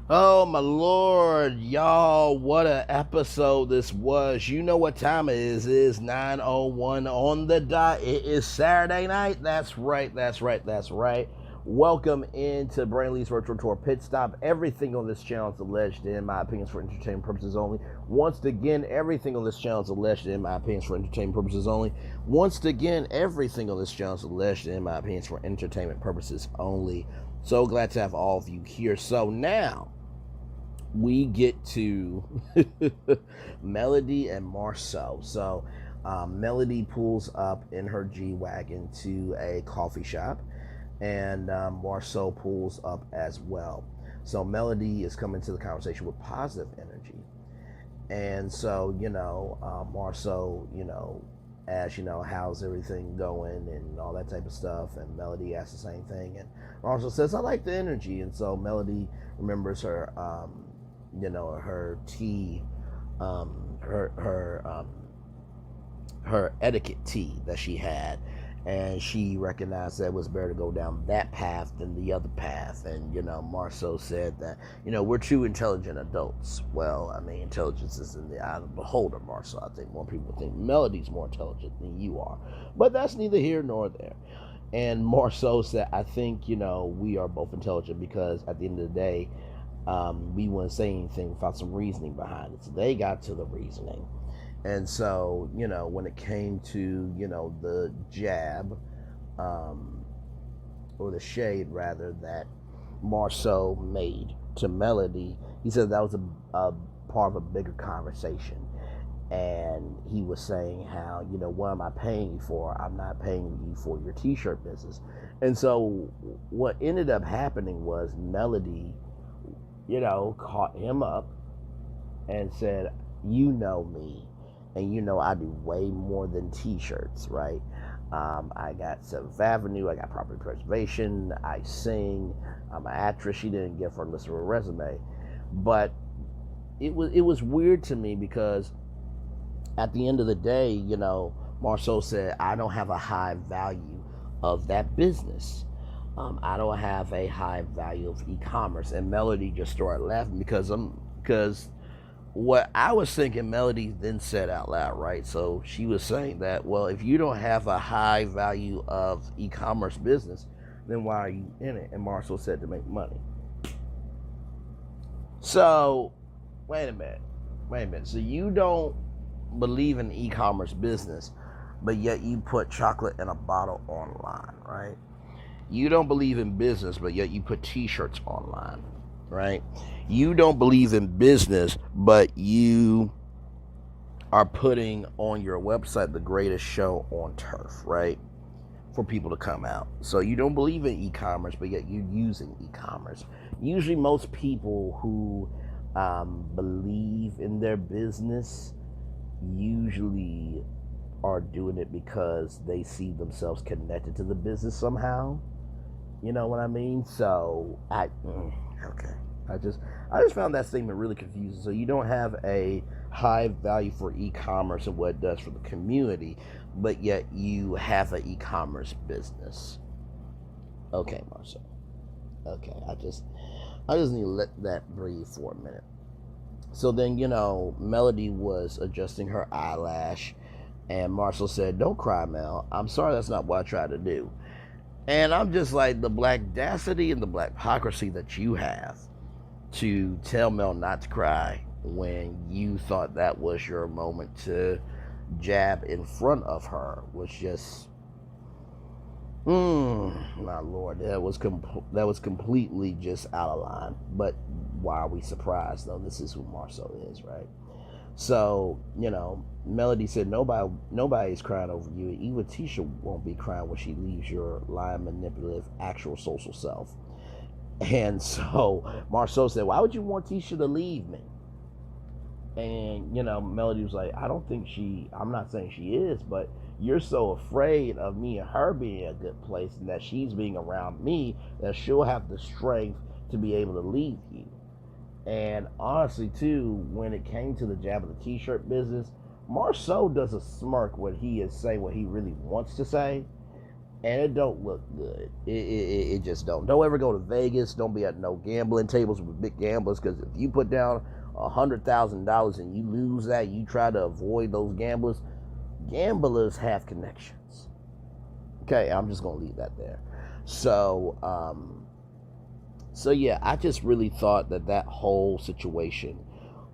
Oh my lord, y'all, what a episode this was. You know what time it is. It is 9:01 on the dot. It is Saturday night. That's right. Welcome into Brainley's Virtual Tour Pit Stop. Everything on this channel is alleged, in my opinions, for entertainment purposes only. Once again, everything on this channel is alleged, in my opinions, for entertainment purposes only. Once again, everything on this channel is alleged, in my opinions, for entertainment purposes only. So glad to have all of you here. So now we get to Melody and Marsau. So Melody pulls up in her G-Wagon to a coffee shop, and Marsau pulls up as well. So Melody is coming to the conversation with positive energy. And so, Marsau, as how's everything going and all that type of stuff. And Melody asks the same thing. And Marsau says, I like the energy. And so Melody remembers her, her tea, her etiquette tea that she had, and she recognized that it was better to go down that path than the other path. And Marsau said that we're two intelligent adults. Well, I mean, intelligence is in the eye of the beholder, Marsau. I think more people think Melody's more intelligent than you are, but that's neither here nor there. And Marsau said, I think we are both intelligent, because at the end of the day, we wouldn't say anything without some reasoning behind it. So they got to the reasoning. And so, when it came to, the jab, or the shade rather, that Marsau made to Melody, he said that was a part of a bigger conversation. And he was saying how, what am I paying you for? I'm not paying you for your t-shirt business. And so what ended up happening was Melody, caught him up and said, you know me, and I do way more than t-shirts, right? I got 7th Avenue, I got property preservation, I sing, I'm an actress. She didn't give her a list of her resume, but it was weird to me, because at the end of the day, Marsau said, I don't have a high value of that business. I don't have a high value of e-commerce. And Melody just started laughing, because what I was thinking, Melody then said out loud, right? So she was saying that, well, if you don't have a high value of e-commerce business, then why are you in it? And Marsau said, to make money. So wait a minute. So you don't believe in e-commerce business, but yet you put chocolate in a bottle online, right? You don't believe in business, but yet you put t-shirts online, right? You don't believe in business, but you are putting on your website the greatest show on turf, right? For people to come out. So you don't believe in e-commerce, but yet you're using e-commerce. Usually most people who believe in their business usually are doing it because they see themselves connected to the business somehow. You know what I mean? So okay. I just found that statement really confusing. So you don't have a high value for e-commerce and what it does for the community, but yet you have an e-commerce business. Okay, Marsau. Okay, I just need to let that breathe for a minute. So then, Melody was adjusting her eyelash, and Marsau said, don't cry, Mel. I'm sorry, that's not what I tried to do. And I'm just like, the blackdacity and the black hypocrisy that you have to tell Mel not to cry when you thought that was your moment to jab in front of her was just, my lord, that was completely just out of line. But why are we surprised, though? This is who Marsau is, right? So, Melody said, nobody's crying over you. Even Tisha won't be crying when she leaves your lying, manipulative, actual social self. And so Marsau said, why would you want Tisha to leave me? And, Melody was like, I'm not saying she is, but you're so afraid of me and her being a good place, and that she's being around me, that she'll have the strength to be able to leave you. And honestly, too, when it came to the jab of the t-shirt business, Marsau does a smirk when he is saying what he really wants to say. and it don't look good. It just don't ever go to Vegas. Don't be at no gambling tables with big gamblers, because if you put down $100,000 and you lose that, you try to avoid those gamblers. Gamblers have connections. Okay, I'm just gonna leave that there. So yeah, I just really thought that whole situation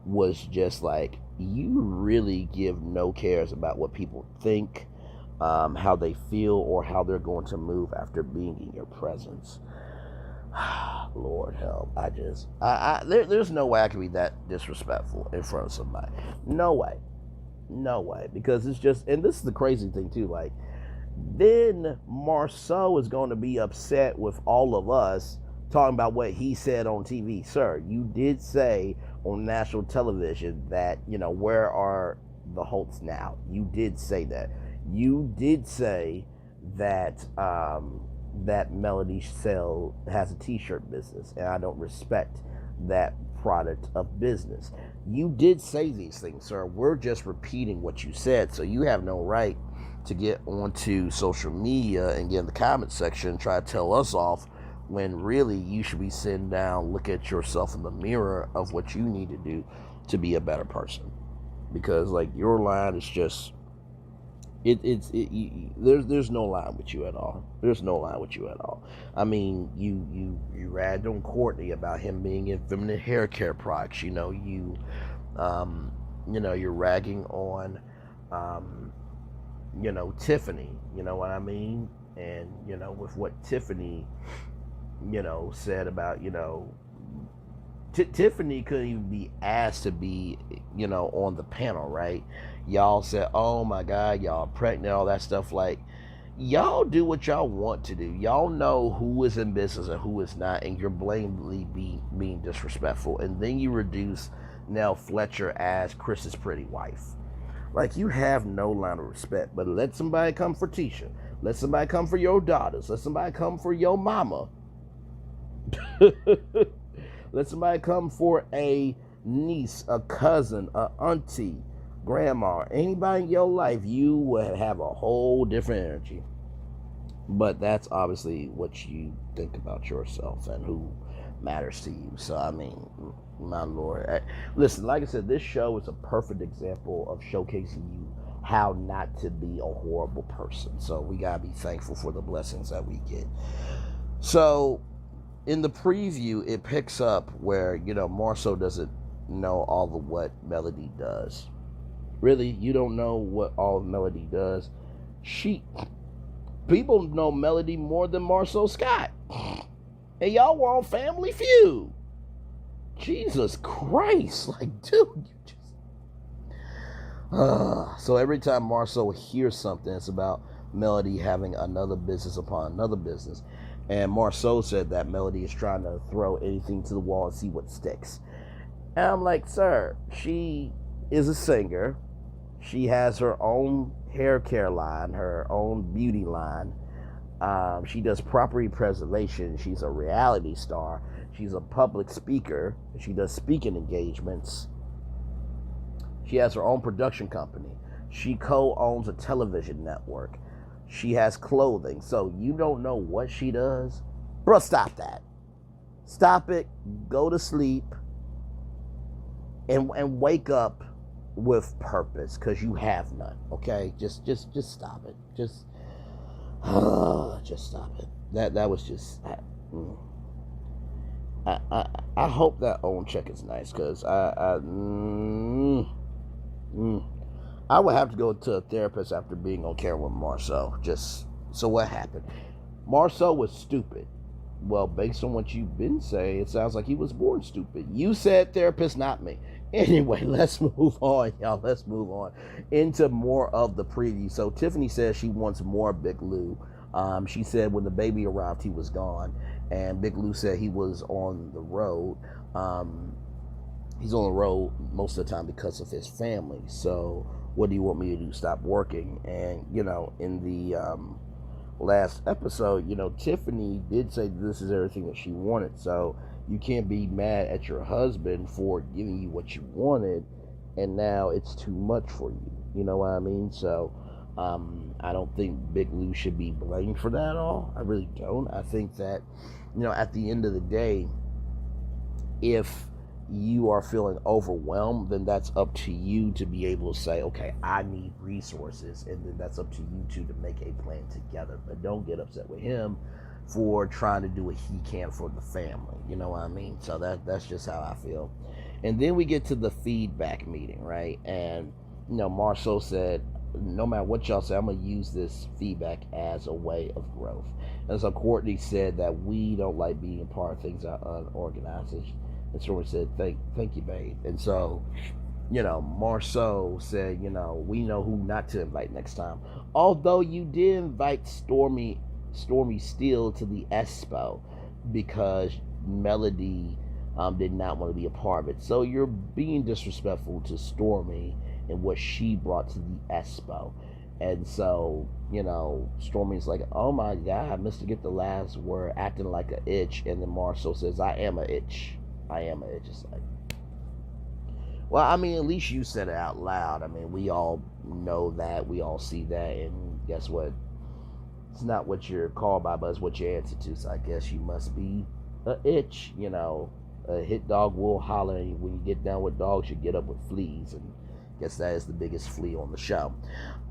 was just like, you really give no cares about what people think, how they feel, or how they're going to move after being in your presence. Lord help. There's no way I can be that disrespectful in front of somebody. No way. No way. Because it's just, and this is the crazy thing too, like, then Marsau is going to be upset with all of us talking about what he said on TV. Sir, you did say on national television that, where are the Holts now? You did say that. You did say that that Melody Cell has a t-shirt business, and I don't respect that product of business. You did say these things, sir. We're just repeating what you said, so you have no right to get onto social media and get in the comment section and try to tell us off, when really you should be sitting down, look at yourself in the mirror of what you need to do to be a better person. Because, like, your line is just, there's no line with you at all. There's no line with you at all. I mean, you ragged on Courtney about him being in feminine hair care products. You're ragging on Tiffany, you know what I mean? And, with what Tiffany, said about, Tiffany couldn't even be asked to be, on the panel, right? Y'all said, oh my God, y'all pregnant, all that stuff. Like, y'all do what y'all want to do. Y'all know who is in business and who is not, and you're blatantly being disrespectful. And then you reduce Nell Fletcher as Chris's pretty wife. Like, you have no line of respect. But let somebody come for Tisha. Let somebody come for your daughters. Let somebody come for your mama. Let somebody come for a niece, a cousin, a auntie, grandma, anybody in your life. You would have a whole different energy. But that's obviously what you think about yourself and who matters to you. So, I mean, my Lord. Listen, like I said, this show is a perfect example of showcasing you how not to be a horrible person. So we got to be thankful for the blessings that we get. So in the preview, it picks up where, Marsau doesn't know all of what Melody does. Really? You don't know what all Melody does? People know Melody more than Marsau Scott. And y'all were on Family Feud. Jesus Christ. Like, dude, you just... So every time Marsau hears something, it's about Melody having another business upon another business. And Marsau said that Melody is trying to throw anything to the wall and see what sticks. And I'm like, sir, she is a singer. She has her own hair care line, her own beauty line. She does property preservation. She's a reality star. She's a public speaker. She does speaking engagements. She has her own production company. She co-owns a television network. She has clothing. So you don't know what she does? Bro, stop that. Stop it. Go to sleep. And wake up with purpose, because you have none. Okay? Just stop it. Just stop it. That was just... I hope that own check is nice, because I would have to go to a therapist after being on camera with Marsau. Just, so what happened? Marsau was stupid. Well, based on what you've been saying, it sounds like he was born stupid. You said therapist, not me. Anyway, let's move on, y'all. Let's move on into more of the preview. So Tiffany says she wants more Big Lou. She said when the baby arrived, he was gone. And Big Lou said he was on the road. He's on the road most of the time because of his family. So what do you want me to do? Stop working? And, in the last episode, Tiffany did say this is everything that she wanted. So you can't be mad at your husband for giving you what you wanted, and now it's too much for you. You know what I mean? So I don't think Big Lou should be blamed for that at all. I really don't. I think that, at the end of the day, if you are feeling overwhelmed, then that's up to you to be able to say, okay, I need resources, and then that's up to you two to make a plan together. But don't get upset with him for trying to do what he can for the family. You know what I mean? So that's just how I feel. And then we get to the feedback meeting, right? And Marsau said, no matter what y'all say, I'm gonna use this feedback as a way of growth. And so Courtney said that we don't like being a part of things that are unorganized. And Stormy said, thank you, babe. And so, Marsau said, we know who not to invite next time. Although you did invite Stormy Steele to the Expo because Melody did not want to be a part of it. So you're being disrespectful to Stormy and what she brought to the Expo. And so, Stormy's like, oh my God, Mr. Get the Last Word, acting like an itch. And then Marsau says, I am an itch. It's like, well, I mean, at least you said it out loud. I mean, we all know that. We all see that. And guess what? It's not what you're called by, but it's what you answer to. So I guess you must be an itch. A hit dog will holler. And when you get down with dogs, you get up with fleas. And I guess that is the biggest flea on the show.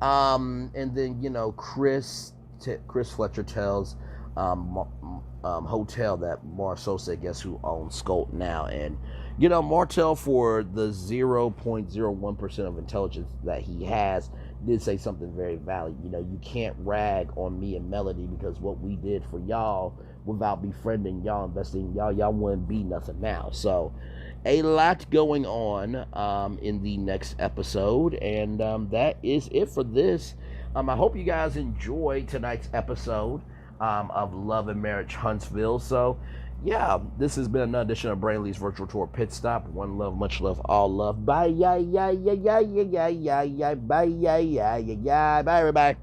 And then, Chris Fletcher tells Hotel that Marsau said, guess who owns Scout now? And Martell, for the 0.01% of intelligence that he has, did say something very valid. You can't rag on me and Melody, because what we did for y'all without befriending y'all, investing in y'all wouldn't be nothing now. So a lot going on in the next episode, and that is it for this. I hope you guys enjoyed tonight's episode of Love and Marriage Huntsville. So yeah, this has been another edition of Brainley's Virtual Tour Pit Stop. One love, much love, all love. Bye, bye, everybody.